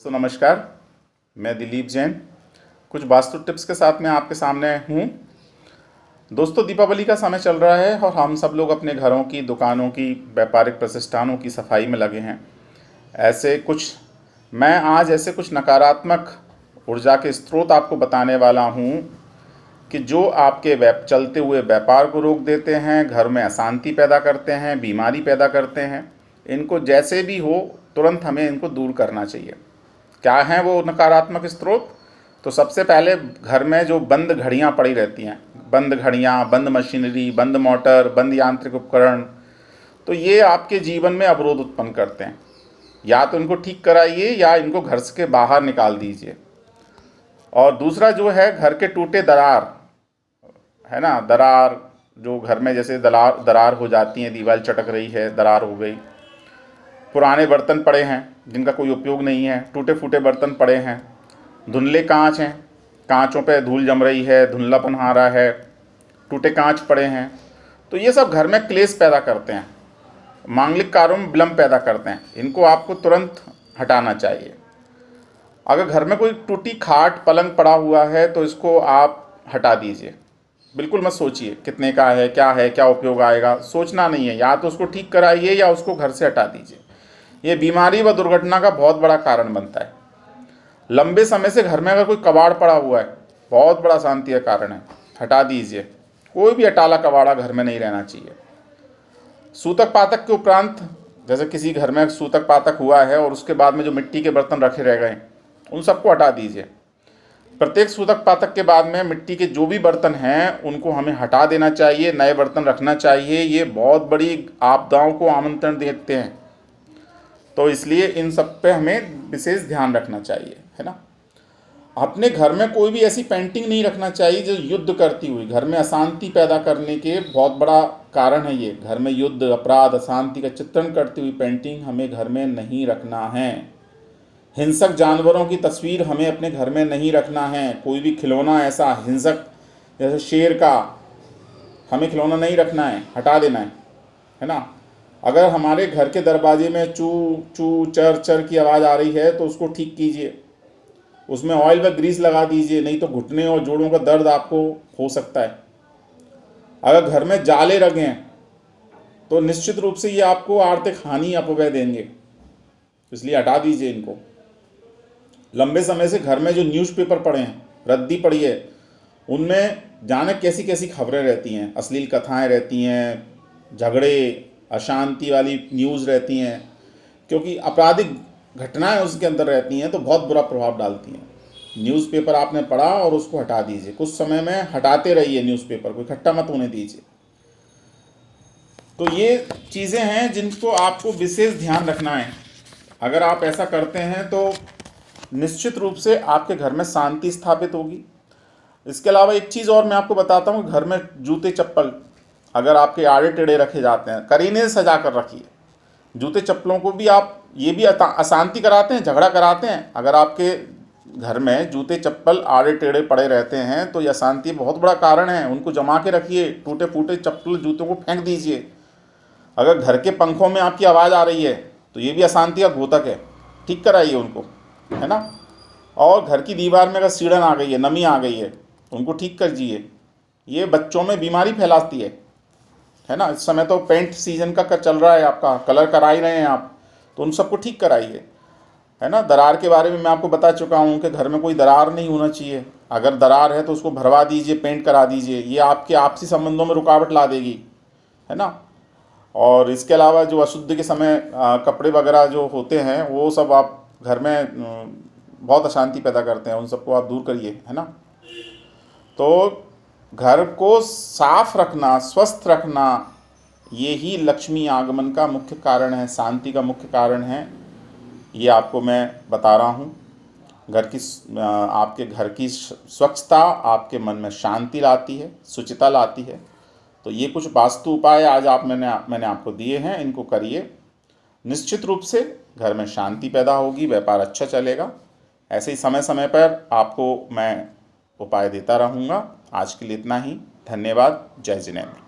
दोस्तों नमस्कार, मैं दिलीप जैन कुछ वास्तु टिप्स के साथ मैं आपके सामने हूँ। दोस्तों दीपावली का समय चल रहा है और हम सब लोग अपने घरों की, दुकानों की, व्यापारिक प्रतिष्ठानों की सफाई में लगे हैं। मैं आज ऐसे कुछ नकारात्मक ऊर्जा के स्रोत आपको बताने वाला हूँ कि जो आपके चलते हुए व्यापार को रोक देते हैं, घर में अशांति पैदा करते हैं, बीमारी पैदा करते हैं। इनको जैसे भी हो तुरंत हमें इनको दूर करना चाहिए। क्या हैं वो नकारात्मक स्रोत? तो सबसे पहले घर में जो बंद घड़ियां पड़ी रहती हैं, बंद घड़ियां, बंद मशीनरी, बंद मोटर, बंद यांत्रिक उपकरण, तो ये आपके जीवन में अवरोध उत्पन्न करते हैं। या तो इनको ठीक कराइए या इनको घर से बाहर निकाल दीजिए। और दूसरा जो है, घर के टूटे दरार है ना, दरार जो घर में जैसे दरार हो जाती है, दीवार चटक रही है, दरार हो गई। पुराने बर्तन पड़े हैं जिनका कोई उपयोग नहीं है, टूटे फूटे बर्तन पड़े हैं, धुंधले कांच हैं, कांचों पे धूल जम रही है, धुंधलापन आ रहा है, टूटे कांच पड़े हैं, तो ये सब घर में क्लेश पैदा करते हैं, मांगलिक कार्यों में विलंब पैदा करते हैं। इनको आपको तुरंत हटाना चाहिए। अगर घर में कोई टूटी खाट पलंग पड़ा हुआ है तो इसको आप हटा दीजिए। बिल्कुल मत सोचिए कितने का है, क्या उपयोग आएगा, सोचना नहीं है। या तो उसको ठीक कराइए या उसको घर से हटा दीजिए। ये बीमारी व दुर्घटना का बहुत बड़ा कारण बनता है। लंबे समय से घर में अगर कोई कबाड़ पड़ा हुआ है, बहुत बड़ा शांति का कारण है, हटा दीजिए। कोई भी अटाला कबाड़ा घर में नहीं रहना चाहिए। सूतक पातक के उपरांत, जैसे किसी घर में सूतक पातक हुआ है और उसके बाद में जो मिट्टी के बर्तन रखे रह गए, उन सबको हटा दीजिए। प्रत्येक सूतक पातक के बाद में मिट्टी के जो भी बर्तन हैं उनको हमें हटा देना चाहिए, नए बर्तन रखना चाहिए। ये बहुत बड़ी आपदाओं को आमंत्रण देते हैं, तो इसलिए इन सब पे हमें विशेष ध्यान रखना चाहिए, है ना। अपने घर में कोई भी ऐसी पेंटिंग नहीं रखना चाहिए जो युद्ध करती हुई, घर में अशांति पैदा करने के बहुत बड़ा कारण है ये। घर में युद्ध, अपराध, अशांति का चित्रण करती हुई पेंटिंग हमें घर में नहीं रखना है। हिंसक जानवरों की तस्वीर हमें अपने घर में नहीं रखना है। कोई भी खिलौना ऐसा हिंसक, जैसे शेर का, हमें खिलौना नहीं रखना है, हटा देना है ना। अगर हमारे घर के दरवाजे में चू चू चर चर की आवाज़ आ रही है तो उसको ठीक कीजिए, उसमें ऑयल व ग्रीस लगा दीजिए, नहीं तो घुटने और जोड़ों का दर्द आपको हो सकता है। अगर घर में जाले लगे हैं तो निश्चित रूप से ये आपको आर्थिक हानि अपव्यय देंगे, इसलिए हटा दीजिए इनको। लंबे समय से घर में जो न्यूज़पेपर पड़े हैं, रद्दी पड़ी है, उनमें जाने कैसी कैसी खबरें रहती हैं, अश्लील कथाएं रहती हैं, झगड़े, अशांति वाली न्यूज़ रहती हैं, क्योंकि आपराधिक घटनाएं उसके अंदर रहती हैं, तो बहुत बुरा प्रभाव डालती हैं। न्यूज़पेपर आपने पढ़ा और उसको हटा दीजिए। कुछ समय में हटाते रहिए न्यूज़पेपर को, इकट्ठा मत होने दीजिए। तो ये चीज़ें हैं जिनको आपको विशेष ध्यान रखना है। अगर आप ऐसा करते हैं तो निश्चित रूप से आपके घर में शांति स्थापित होगी। इसके अलावा एक चीज़ और मैं आपको बताता हूँ, घर में जूते चप्पल अगर आपके आड़े टेढ़े रखे जाते हैं, करीने से सजा कर रखिए। जूते चप्पलों को भी आप, ये भी अशांति कराते हैं, झगड़ा कराते हैं। अगर आपके घर में जूते चप्पल आड़े टेढ़े पड़े रहते हैं तो यह अशांति बहुत बड़ा कारण है। उनको जमा के रखिए, टूटे फूटे चप्पल जूतों को फेंक दीजिए। अगर घर के पंखों में आपकी आवाज़ आ रही है तो ये भी अशांति का घोतक है, ठीक कराइए उनको, है ना। और घर की दीवार में अगर सीढ़न आ गई है, नमी आ गई है, तो उनको ठीक कर दीजिए। ये बच्चों में बीमारी फैलाती है ना। इस समय तो पेंट सीजन का चल रहा है, आपका कलर करा ही रहे हैं आप, तो उन सबको ठीक कराइए, है ना। दरार के बारे में मैं आपको बता चुका हूँ कि घर में कोई दरार नहीं होना चाहिए। अगर दरार है तो उसको भरवा दीजिए, पेंट करा दीजिए। ये आपके आपसी संबंधों में रुकावट ला देगी, है ना। और इसके अलावा जो अशुद्ध के समय कपड़े वगैरह जो होते हैं वो सब आप घर में बहुत अशांति पैदा करते हैं, उन सबको आप दूर करिए, है ना। तो घर को साफ रखना, स्वस्थ रखना, ये ही लक्ष्मी आगमन का मुख्य कारण है, शांति का मुख्य कारण है। ये आपको मैं बता रहा हूँ। आपके घर की स्वच्छता आपके मन में शांति लाती है, शुचिता लाती है। तो ये कुछ वास्तु उपाय आज मैंने आपको दिए हैं, इनको करिए। निश्चित रूप से घर में शांति पैदा होगी, व्यापार अच्छा चलेगा। ऐसे ही समय समय पर आपको मैं उपाय देता रहूँगा। आज के लिए इतना ही। धन्यवाद। जय जिनेंद्र।